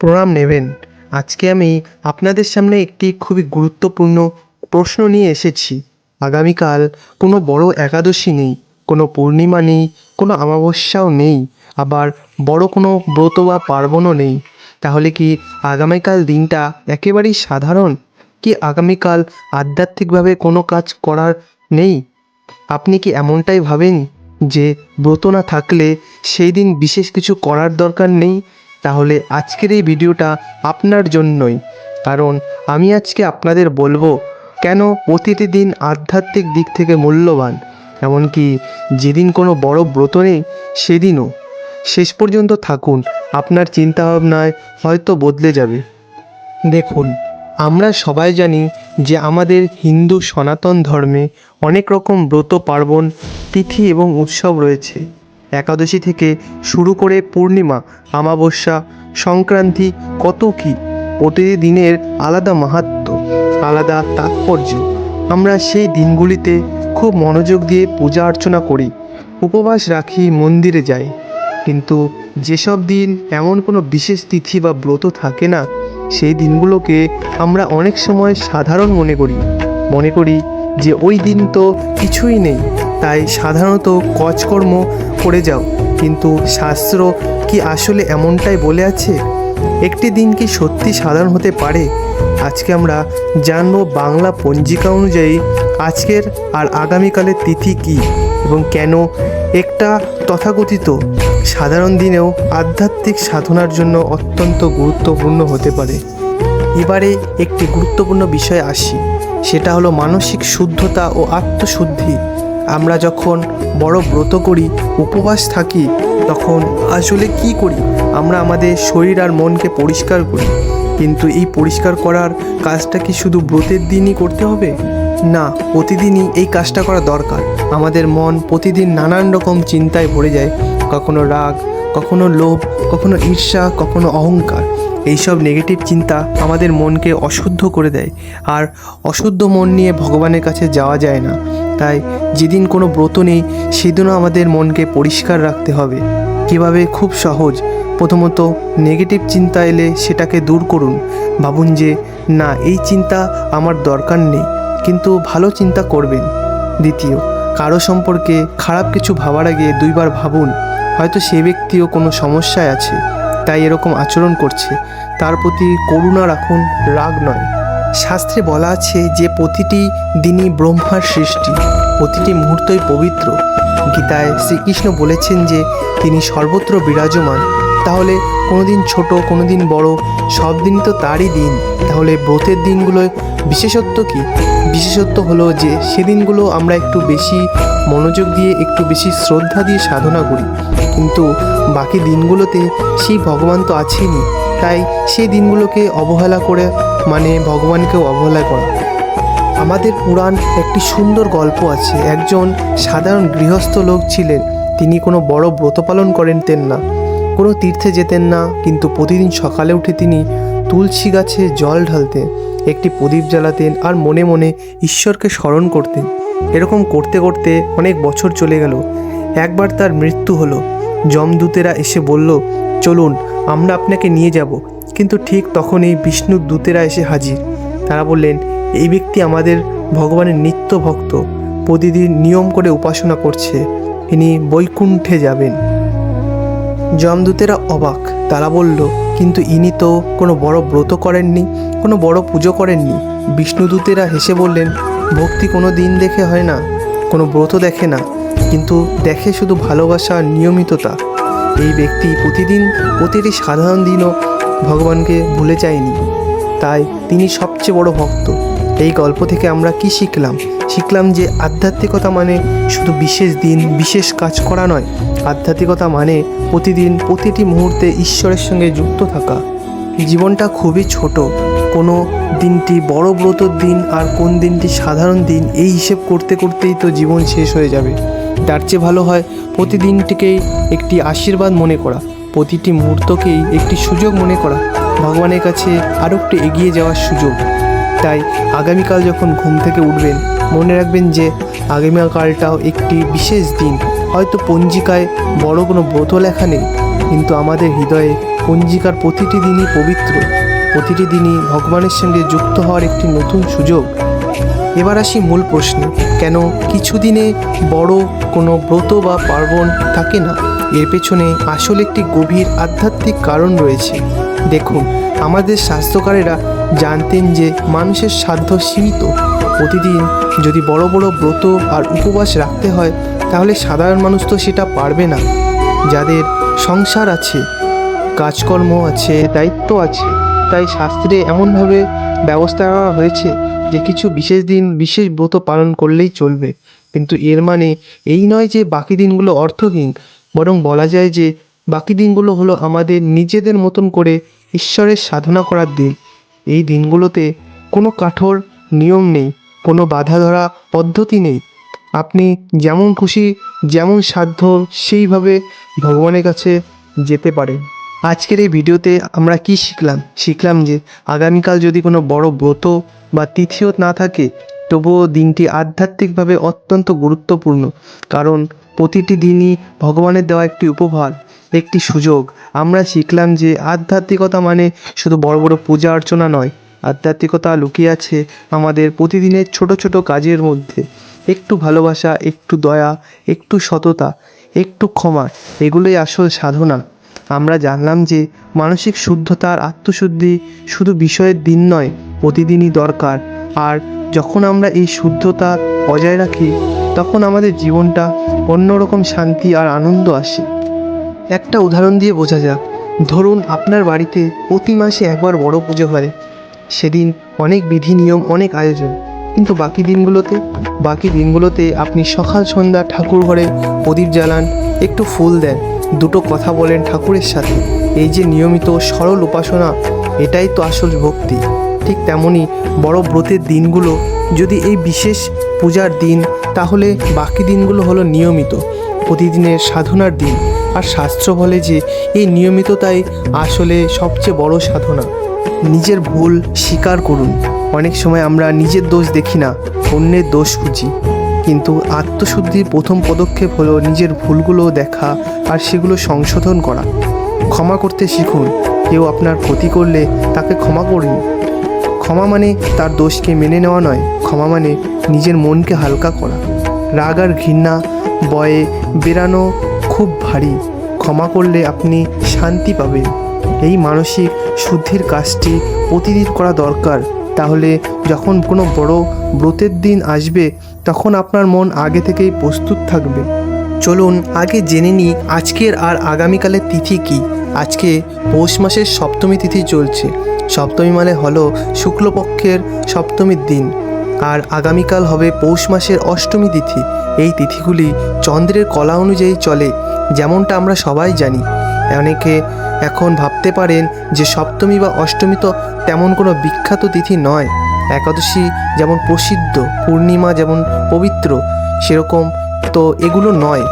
প্রণাম নেবেন। আজকে আমি আপনাদের সামনে একটি খুবই গুরুত্বপূর্ণ প্রশ্ন নিয়ে এসেছি। আগামীকাল কোনো বড় একাদশী নেই, কোনো পূর্ণিমা নেই, কোনো অমাবস্যাও নেই, আবার বড় কোনো ব্রত বা পার্বণও নেই। তাহলে কি আগামীকাল দিনটা একেবারেই সাধারণ? কি আগামীকাল আধ্যাত্মিকভাবে কোনো কাজ করার নেই? আপনি কি এমনটাই ভাবেন যে ব্রত না থাকলে সেই দিন বিশেষ কিছু করার দরকার নেই? তাহলে আজকের এই ভিডিওটা আপনার জন্যই। কারণ আমি আজকে আপনাদের বলবো কেন প্রতিটি দিন আধ্যাত্মিক দিক থেকে মূল্যবান। এমনকি যেদিন কোনো বড় ব্রত নেই সেদিনও। শেষ পর্যন্ত থাকুন, আপনার চিন্তাভাবনায় হয়তো বদলে যাবে। দেখুন, আমরা সবাই জানি যে আমাদের হিন্দু সনাতন ধর্মে অনেক রকম ব্রত পার্বণ, তিথি এবং উৎসব রয়েছে। একাদশী থেকে শুরু করে পূর্ণিমা, অমাবস্যা, সংক্রান্তি, কত কী। প্রতিটি দিনের আলাদা মাহাত্ম্য, আলাদা তাৎপর্য। আমরা সেই দিনগুলিতে খুব মনোযোগ দিয়ে পূজা অর্চনা করি, উপবাস রাখি, মন্দিরে যাই। কিন্তু যেসব দিন এমন কোনো বিশেষ তিথি বা ব্রত থাকে না, সেই দিনগুলোকে আমরা অনেক সময় সাধারণ মনে করি যে ওই দিন তো কিছুই নেই, তাই সাধারণত কাজকর্ম করে যাও। কিন্তু শাস্ত্র কি আসলে এমনটাই বলে আছে? একটি দিন কি সত্যি সাধারণ হতে পারে? আজকে আমরা জানবো বাংলা পঞ্জিকা অনুযায়ী আজকের আর আগামীকালের তিথি কী এবং কেন একটা তথাকথিত সাধারণ দিনেও আধ্যাত্মিক সাধনার জন্য অত্যন্ত গুরুত্বপূর্ণ হতে পারে। এবারে একটি গুরুত্বপূর্ণ বিষয়ে আসি, সেটা হলো মানসিক শুদ্ধতা ও আত্মশুদ্ধি। আমরা যখন বড় ব্রত করি, উপবাস থাকি, তখন আসলে কি করি? আমরা আমাদের শরীর আর মনকে পরিষ্কার করি। কিন্তু এই পরিষ্কার করার কাজটা কি শুধু ব্রতের দিনই করতে হবে? না, প্রতিদিনই এই কাজটা করা দরকার। আমাদের মন প্রতিদিন নানান রকম চিন্তায় ভরে যায়, কখনো রাগ, কখনো লোভ, কখনো ঈর্ষা, কখনো অহংকার। এইসব নেগেটিভ চিন্তা আমাদের মনকে অশুদ্ধ করে দেয়, আর অশুদ্ধ মন নিয়ে ভগবানের কাছে যাওয়া যায় না। তাই যেদিন কোনো ব্রত নেই সেদিনও আমাদের মনকে পরিষ্কার রাখতে হবে। কীভাবে? খুব সহজ। প্রথমত, নেগেটিভ চিন্তা এলে সেটাকে দূর করুন। ভাবুন যে না, এই চিন্তা আমার দরকার নেই, কিন্তু ভালো চিন্তা করবেন। দ্বিতীয়, কারো সম্পর্কে খারাপ কিছু ভাবার আগে দুইবার ভাবুন। হয়তো সেই ব্যক্তিও কোনো সমস্যায় আছে, তাই এরকম আচরণ করছে। তার প্রতি করুণা রাখুন, রাগ নয়। শাস্ত্রে বলা আছে যে প্রতিটি দিনই ব্রহ্মার সৃষ্টি, প্রতিটি মুহূর্তই পবিত্র। গীতায় শ্রীকৃষ্ণ বলেছেন যে তিনি সর্বত্র বিরাজমান। তাহলে কোনো দিন ছোট, কোনো দিন বড়, সব দিনই তো তারই দিন। তাহলে ব্রতের দিনগুলোর বিশেষত্ব কী? বিশেষত্ব হলো যে সেদিনগুলো আমরা একটু বেশি মনোযোগ দিয়ে, একটু বেশি শ্রদ্ধা দিয়ে সাধনা করি। কিন্তু বাকি দিনগুলোতে সেই ভগবান তো আছেনই, তাই সেই দিনগুলোকে অবহেলা করে মানে ভগবানকেও অবহেলা করা। আমাদের পুরাণ একটি সুন্দর গল্প আছে। একজন সাধারণ গৃহস্থ লোক ছিলেন। তিনি কোনো বড় ব্রত পালন করতেন না, কোনো তীর্থে যেতেন না, কিন্তু প্রতিদিন সকালে উঠে তিনি তুলসী গাছে জল ঢালতেন, একটি প্রদীপ জ্বালাতেন আর মনে মনে ঈশ্বরকে স্মরণ করতেন। এরকম করতে করতে অনেক বছর চলে গেল। একবার তার মৃত্যু হলো। যমদূতেরা এসে বলল, চলুন, আমরা আপনাকে নিয়ে যাব। কিন্তু ঠিক তখনই বিষ্ণুর দূতেরা এসে হাজির। তারা বললেন, এই ব্যক্তি আমাদের ভগবানের নিত্য ভক্ত, প্রতিদিন নিয়ম করে উপাসনা করছে, ইনি বৈকুণ্ঠে যাবেন। যমদূতেরা অবাক। তারা বলল, কিন্তু ইনি তো কোনো বড় ব্রত করেননি, কোনো বড় পুজো করেননি। বিষ্ণুদূতেরা হেসে বললেন, ভক্তি কোনো দিন দেখে হয় না, কোনো ব্রত দেখে না, কিন্তু দেখে শুধু ভালোবাসা, নিয়মিততা। এই ব্যক্তি প্রতিটি সাধারণ দিনও ভগবানকে ভুলে যায়নি, তাই তিনি সবচেয়ে বড় ভক্ত। এই গল্প থেকে আমরা কি শিখলাম? শিখলাম যে আধ্যাত্মিকতা মানে শুধু বিশেষ দিন, বিশেষ কাজ করা নয়। আধ্যাত্মিকতা মানে প্রতিদিন, প্রতিটি মুহূর্তে ঈশ্বরের সঙ্গে যুক্ত থাকা। জীবনটা খুবই ছোট। কোনো দিনটি বড় ব্রতর দিন আর কোন দিনটি সাধারণ দিন, এই হিসেব করতে করতেই তো জীবন শেষ হয়ে যাবে। তার চেয়ে ভালো হয় প্রতিদিনটিকেই একটি আশীর্বাদ মনে করা, প্রতিটি মুহূর্তকেই একটি সুযোগ মনে করা, ভগবানের কাছে আরও একটু এগিয়ে যাওয়ার সুযোগ। তাই আগামীকাল যখন ঘুম থেকে উঠবেন, মনে রাখবেন যে আগামীকালটাও একটি বিশেষ দিন। হয়তো পঞ্জিকায় বড় কোনো ব্রত লেখা নেই, কিন্তু আমাদের হৃদয়ে পঞ্জিকার প্রতিটি দিনই পবিত্র, প্রতিটি দিনই ভগবানের সঙ্গে যুক্ত হওয়ার একটি নতুন সুযোগ। এবার আসি মূল প্রশ্নে, কেন কিছু দিনে বড় কোনো ব্রত বা পার্বণ থাকে না? এর পেছনে আসলে একটি গভীর আধ্যাত্মিক কারণ রয়েছে। দেখুন, আমাদের শাস্ত্রকারেরা জানতেন যে মানুষের সাধ্য সীমিত। প্রতিদিন যদি বড় বড় ব্রত আর উপবাস রাখতে হয়, তাহলে সাধারণ মানুষ তো সেটা পারবে না। যাদের সংসার আছে, কাজকর্ম আছে, দায়িত্ব আছে, তাই শাস্ত্রে এমনভাবে ব্যবস্থা করা হয়েছে যে কিছু বিশেষ দিন বিশেষ ব্রত পালন করলেই চলবে। কিন্তু এর মানে এই নয় যে বাকি দিনগুলো অর্থহীন, বরং বলা যায় যে বাকি দিনগুলো হলো আমাদের নিজেদের মতন করে ঈশ্বরের সাধনা করার দিন। এই দিনগুলোতে কোনো কঠোর নিয়ম নেই, কোনো বাধা ধরা পদ্ধতি নেই। আপনি যেমন খুশি, যেমন সাধ্য, সেইভাবে ভগবানের কাছে যেতে পারেন। আজকের এই ভিডিওতে আমরা কি শিখলাম যে আগামীকাল যদি কোনো বড় ব্রত বা তিথিও না থাকে, তবুও দিনটি আধ্যাত্মিকভাবে অত্যন্ত গুরুত্বপূর্ণ। কারণ প্রতিটি দিনই ভগবানের দেওয়া একটি উপহার, একটি সুযোগ। আমরা শিখলাম যে আধ্যাত্মিকতা মানে শুধু বড় বড় পূজা অর্চনা নয়। আধ্যাত্মিকতা লুকিয়ে আছে আমাদের প্রতিদিনের ছোট ছোট কাজের মধ্যে। একটু ভালোবাসা, একটু দয়া, একটু সততা, একটু ক্ষমা, এগুলোই আসল সাধনা। আমরা জানলাম যে মানসিক শুদ্ধতা আর আত্মশুদ্ধি শুধু বিষয়ের দিন নয়, প্রতিদিনই দরকার। আর যখন আমরা এই শুদ্ধতা বজায় রাখি, তখন আমাদের জীবনটা অন্যরকম শান্তি আর আনন্দ আসে। একটা উদাহরণ দিয়ে বোঝা যাক, ধরুন আপনার বাড়িতে প্রতি মাসে একবার বড় পুজো হয়। সেদিন অনেক বিধি নিয়ম, অনেক আয়োজন। কিন্তু বাকি দিনগুলোতে আপনি সকাল সন্ধ্যা ঠাকুর ঘরে প্রদীপ জ্বালান, একটু ফুল দেন, দুটো কথা বলেন ঠাকুরের সাথে। এই যে নিয়মিত সরল উপাসনা, এটাই তো আসল ভক্তি। ঠিক তেমনই বড় ব্রতের দিনগুলো যদি এই বিশেষ পূজার দিন, তাহলে বাকি দিনগুলো হলো নিয়মিত প্রতিদিনের সাধনার দিন। আর শাস্ত্র বলে যে এই নিয়মিততাই আসলে সবচেয়ে বড় সাধনা। নিজের ভুল স্বীকার করুন। অনেক সময় আমরা নিজের দোষ দেখি না, অন্যের দোষ খুঁজি। কিন্তু আত্মশুদ্ধির প্রথম পদক্ষেপ হলো নিজের ভুলগুলো দেখা আর সেগুলো সংশোধন করা। ক্ষমা করতে শিখুন। কেউ আপনার ক্ষতি করলে তাকে ক্ষমা করুন। ক্ষমা মানে তার দোষকে মেনে নেওয়া নয়, ক্ষমা মানে নিজের মনকে হালকা করা। রাগ আর ঘৃণা বয়ে বেরানো খুব ভারী। ক্ষমা করলে আপনি শান্তি পাবেন। এই মানসিক শুদ্ধির কাজটি প্রতিদিন করা দরকার। তাহলে যখন কোনো বড় ব্রতের দিন আসবে, তখন আপনার মন আগে থেকেই প্রস্তুত থাকবে। চলুন আগে জেনে নিই আজকের আর আগামীকালের তিথি কি। আজকে পৌষ মাসের সপ্তমী তিথি চলছে। সপ্তমী মানে হলো শুক্লপক্ষের সপ্তমীর দিন। আর আগামীকাল হবে পৌষ মাসের অষ্টমী তিথি। এই তিথিগুলি চন্দ্রের কলা অনুযায়ী চলে, যেমনটা আমরা সবাই জানি। অনেকে এখন ভাবতে পারেন যে সপ্তমী বা অষ্টমী তো তেমন কোনো বিখ্যাত তিথি নয়। একাদশী যেমন প্রসিদ্ধ, পূর্ণিমা যেমন পবিত্র, সেরকম তো এগুলো নয়।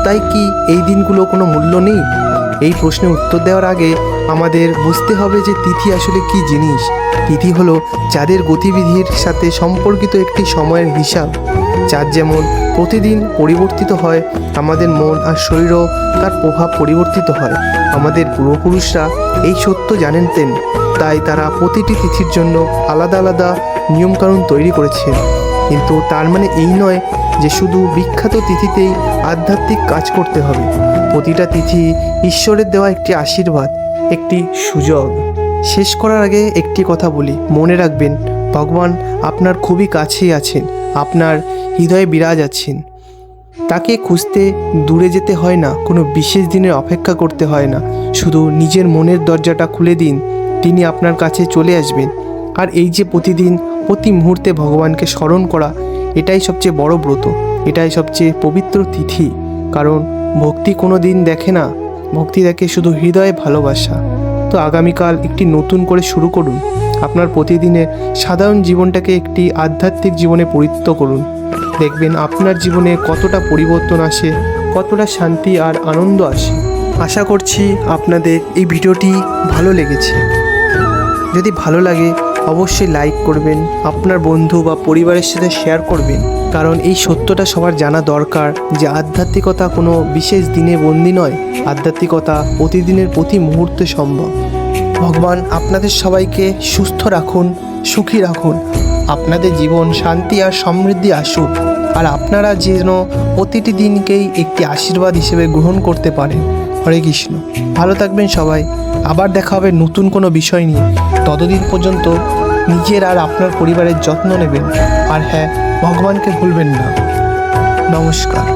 তাই কি এই দিনগুলো কোনো মূল্য নেই? এই প্রশ্নের উত্তর দেওয়ার আগে আমাদের বুঝতে হবে যে তিথি আসলে কি জিনিস। তিথি হলো চাঁদের গতিবিধির সাথে সম্পর্কিত একটি সময়ের হিসাব। চাঁদ যেমন প্রতিদিন পরিবর্তিত হয়, আমাদের মন আর শরীরও তার প্রভাব পরিবর্তিত হয়। আমাদের পূর্বপুরুষরা এই সত্য জানতেন, তাই তারা প্রতিটি তিথির জন্য আলাদা আলাদা নিয়মকানুন তৈরি করেছেন। কিন্তু তার মানে এই নয় যে শুধু বিখ্যাত তিথিতেই আধ্যাত্মিক কাজ করতে হবে। প্রতিটা তিথি ঈশ্বরের দেওয়া একটি আশীর্বাদ, একটি সুযোগ। শেষ করার আগে একটি কথা বলি, মনে রাখবেন ভগবান আপনার খুবই কাছেই আছেন, আপনার হৃদয়ে বিরাজ আছেন। তাকে খুঁজতে দূরে যেতে হয় না, কোনো বিশেষ দিনের অপেক্ষা করতে হয় না। শুধু নিজের মনের দরজাটা খুলে দিন, তিনি আপনার কাছে চলে আসবেন। আর এই যে প্রতিদিন প্রতি মুহূর্তে ভগবানকে স্মরণ করা, এটাই সবচেয়ে বড় ব্রত, এটাই সবচেয়ে পবিত্র তিথি। কারণ ভক্তি কোনো দিন দেখে না, ভক্তি দেখে শুধু হৃদয়ে ভালোবাসা। তো আগামীকাল একটি নতুন করে শুরু করুন। আপনার প্রতিদিনের সাধারণ জীবনটাকে একটি আধ্যাত্মিক জীবনে পরিণত করুন। দেখবেন আপনার জীবনে কতটা পরিবর্তন আসে, কতটা শান্তি আর আনন্দ আসে। আশা করছি আপনাদের এই ভিডিওটি ভালো লেগেছে। যদি ভালো লাগে অবশ্যই লাইক করবেন, আপনার বন্ধু বা পরিবারের সাথে শেয়ার করবেন, কারণ এই সত্যটা সবার জানা দরকার যে আধ্যাত্মিকতা কোনো বিশেষ দিনে বন্দি নয়, আধ্যাত্মিকতা প্রতিদিনের প্রতি মুহূর্তে সম্ভব। ভগবান আপনাদের সবাইকে সুস্থ রাখুন, সুখী রাখুন, আপনাদের জীবন শান্তি আর সমৃদ্ধি আসুক, আর আপনারা যেন প্রতিটি দিনকেই একটি আশীর্বাদ হিসেবে গ্রহণ করতে পারেন। হরে কৃষ্ণ। ভালো থাকবেন সবাই, আবার দেখা হবে নতুন কোনো বিষয় নিয়ে। ততদিন পর্যন্ত নিজের আর আপনার পরিবারের যত্ন নেবেন, আর হ্যাঁ, ভগবানকে ভুলবেন না। নমস্কার।